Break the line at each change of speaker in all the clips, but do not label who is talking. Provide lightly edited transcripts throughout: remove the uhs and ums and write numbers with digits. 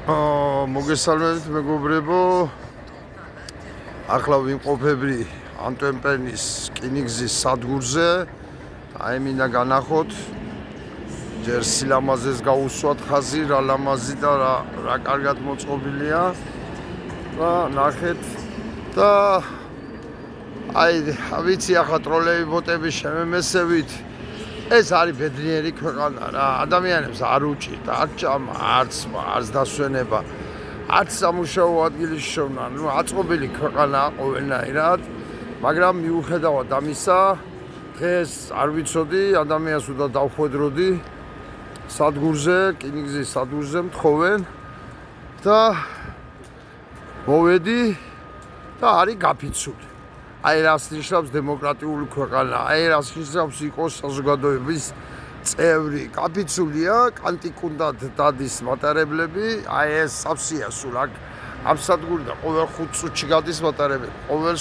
მოგესალმებით მეგობრებო. ახლა ვიმყოფებდი ანტვერპენის რკინიგზის სადგურზე. აი მინდა განახოთ ჯერ სილამაზეს გაუსვათ ხაზი, რა ლამაზი და რა კარგად მოწყობილია. და ნახეთ და აი ვიცი ახლა ტროლეიბოტების შემემესებით ეს არის ბედნიერი ქვეყანა რა. ადამიანებს არ უჭირთ, არ ჭამა, არც დასვენება, არც სამუშაო ადგილის შოვნა. ნუ აწყობილი ქვეყანაა ყოველნაირად, მაგრამ მიუხედავად ამისა, დღეს არ ვიცოდი, ადამიანს უნდა დავხვედროდი სადგურზე, რკინიგზის სადგურზე მთხოვენ და მოვედი და არის გაფიცული. აი რას ნიშნავს დემოკრატიული ქვეყანა, აი რას ნიშნავს იყოს საზოგადოების წევრი. გაფიცულია, კანტიკუნდად დადის მატარებლები, აი ეს სავსეა სულ აქ ამ სადგურიდან ყოველ 5 წუთში გადის მატარებლები, ყოველ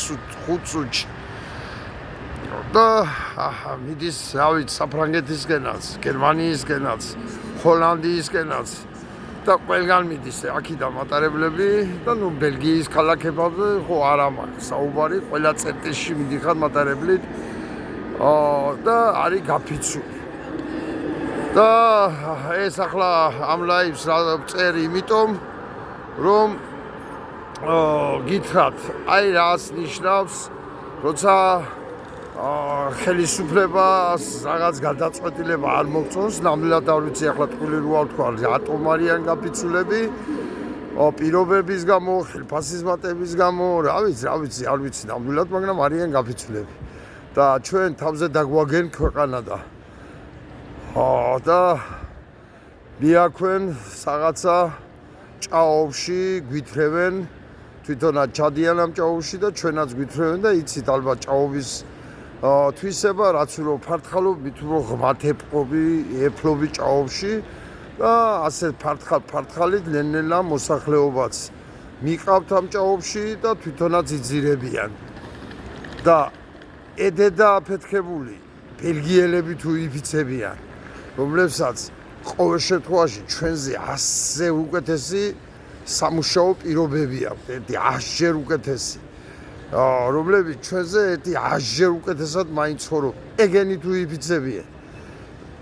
5 წუთში. და მიდის, რა ვიცი, საფრანგეთისკენაც, გერმანიისკენაც, ჰოლანდიისკენაც და ყველგან მიდის აქედან მატარებლები და ნუ ბელგიის ქალაქებამდე ხო არა მაქვს საუბარი, ყველა წერტილში მიდიხარ მატარებლით და არის გაფიცული. და ეს ახლა ამ ლაივს რა წერი, იმიტომ რომ გითხრათ, აი რას ნიშნავს, როცა ხელისუფლებას რაღაც გადაწყვეტილება არ მოგწონს, ნამდვილად არ ვიცი ახლა თქვილი რა ვთქვა, რატომ არიან გაფიცულები, პირობების გამო, ხელფასიზმატების გამო, რა ვიცი, არ ვიცი ნამდვილად, მაგრამ არიან გაფიცულები. და ჩვენ თავზე დაგვაგენ ქვეყანა და მიაქვენ რაღაცა ჭაობში, გვითრევენ, თვითონაც ჩადიან ამ ჭაობში და ჩვენაც გვითრევენ და იცით ალბათ ჭაობის თვისება, რაც უფრო ფართხალო, მით უფრო ღმათ ეფლობი ჭაობში და ასე ფართხალით ნელ-ნელა მოსახლეობაც მიყავთ ამ ჭაობში და თვითონაც იძირებიან. და ედედა აფეთქებული ბელგიელები თუ იფიცებიან, რომლებსაც ყოველ შემთხვევაში ჩვენზე ასე უკეთესი სამუშაო პირობები აქვთ, 100-ჯერ უკეთესი. რომლებიც ჩვენზე 100-ჯერ უკეთესად მაინც ცხოვრობენ. ეგენი თუ იფიცებიან.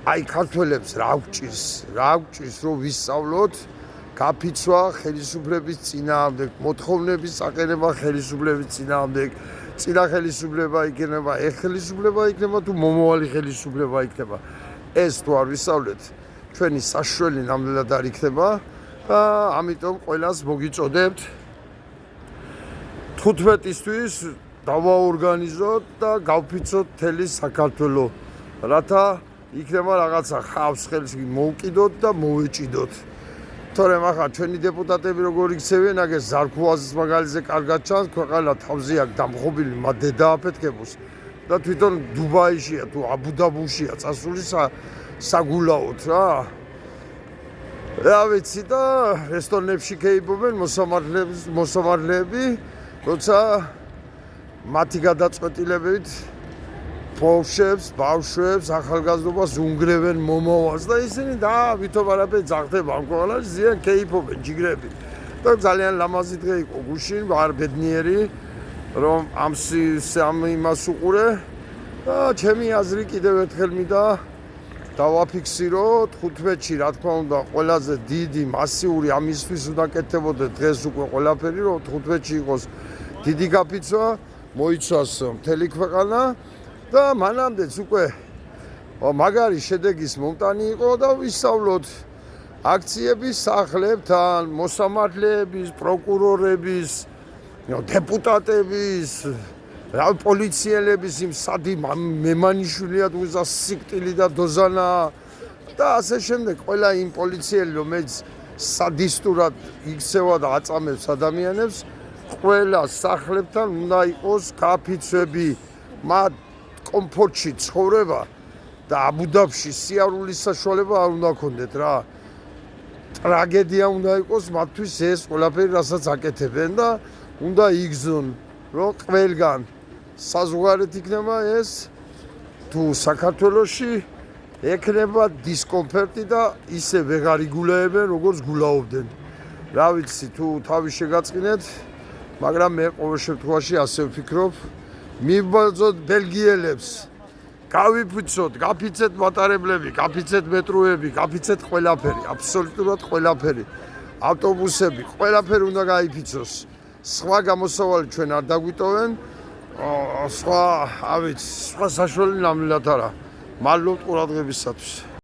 აი ქართველებს რა გვჭირს რომ ვისწავლოთ გაფიცვა ხელისუფლების წინააღმდეგ, მოთხოვნების აყენება ხელისუფლების წინააღმდეგ. წინა ხელისუფლება იქნება, ხელისუფლება იქნება თუ მომავალი ხელისუფლება იქნება. ეს თუ არ ვისწავლეთ, ჩვენი საშველი ნამდვილად არ იქნება და ამიტომ ყველას მოგიწოდებთ 15-ისთვის დავაორგანიზოთ და გავფიცოთ მთელი საქართველო, რათა იქნება რაღაცა ხავს ხელს მოვკიდოთ და მოვეჭიდოთ. თორემ ახლა ჩვენი დეპუტატები როგორ იქცევენ, აგეს ზარქუაზის მაგალითზე კარგად ჩანს, ქვეყანა თავზე აქვს დამხობილი დედა აფეთქებულს და თვითონ დუბაიშია თუ აბუდაბუშია წასული საგულაოდ რა. რა ვიცი და რესტორნებში ქეიბობენ მოსამართლეები, როცა მათი გადაწყვეტილებით ბავშვებს, ახალგაზრდობას უნგრევენ მომავალს და ისინი და ვითომ არაფერი ძახდება ამ ქვეყანაში, ზიან ქეიფობენ ჯიგრები. და ძალიან ლამაზი დღე იყო გუშინ, არ ბედნიერი, რომ ამ იმას უყურე და ჩემი აზრი კიდევ ერთხელ მინდა დავაფიქსირო 15-ში, რა თქმა უნდა, ყველაზე დიდი მასიური ამისთვის უნდა კეთდებოდეს დღეს უკვე ყველაფერი, რომ 15-ში იყოს დიდი გაფიცვა, მოიცვას მთელი ქვეყანა და მანამდეც უკვე მაგარი შედეგის მომტანი იყო და ვისწავლოთ აქციების სახლებთან, მოსამართლეების, პროკურორების, დეპუტატების, პოლიციელების იმ სადი მემანიშვილია თუ სიკვდილი და დოზანა და ასე შემდეგ. ყველა იმ პოლიციელი, რომელიც სადისტურად იქცევა და აწამებს ადამიანებს, ყველა სახლებთან უნდა იყოს გაფიცვები, მათ კომფორტში ცხოვრება და აბუდაბში სიარულის საშუალება არ უნდა ქონდეთ რა. ტრაგედია უნდა იყოს მათთვის ეს ყველაფერი, რასაც აკეთებენ და უნდა იგზნონ, რომ ყველგან საზღვარით იქნება ეს თუ საქართველოში ექნება დისკომფორტი და ისე ვეღარ იგულაებენ, როგორც გულაობდნენ. რა ვიცი თუ თავი შეგაწყინეთ, მაგრამ მე ყოველ შემთხვევაში ასე ვფიქრობ, მივბაძოთ ბელგიელებს, გავიფიცოთ, გაფიცეთ მატარებლები, გაფიცეთ მეტროები, გაფიცეთ ყველაფერი, აბსოლუტურად ყველაფერი. ავტობუსები, ყველაფერი უნდა გაიფიცოს. სხვა გამოსავალი ჩვენ არ დაგვიტოვენ. სხვა, ავიც, სხვა საშუალო ნამდვილად არა. მადლობთ ყურადღებისათვის.